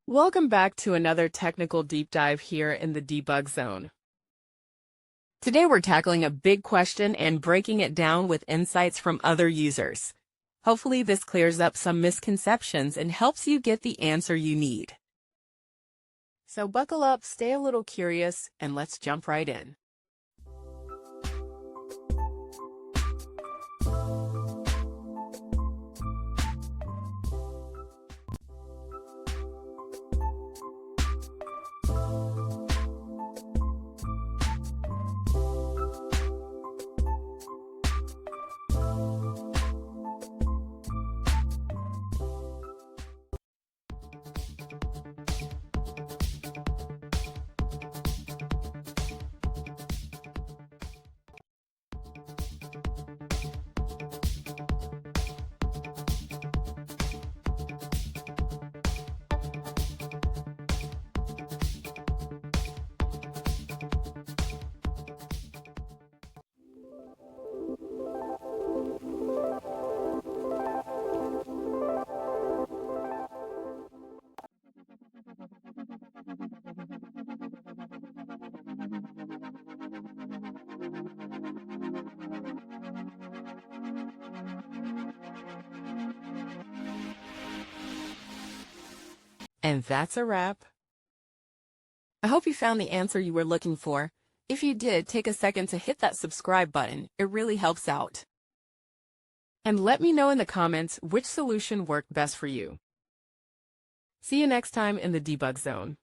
Welcome back to another technical deep dive here in the Debug Zone. Today we're tackling a big question and breaking it down with insights from other users. Hopefully this clears up some misconceptions and helps you get the answer you need. So buckle up, stay a little curious, and let's jump right in. And that's a wrap. I hope you found the answer you were looking for. If you did, take a second to hit that subscribe button. It really helps out. And let me know in the comments which solution worked best for you. See you next time in the Debug Zone.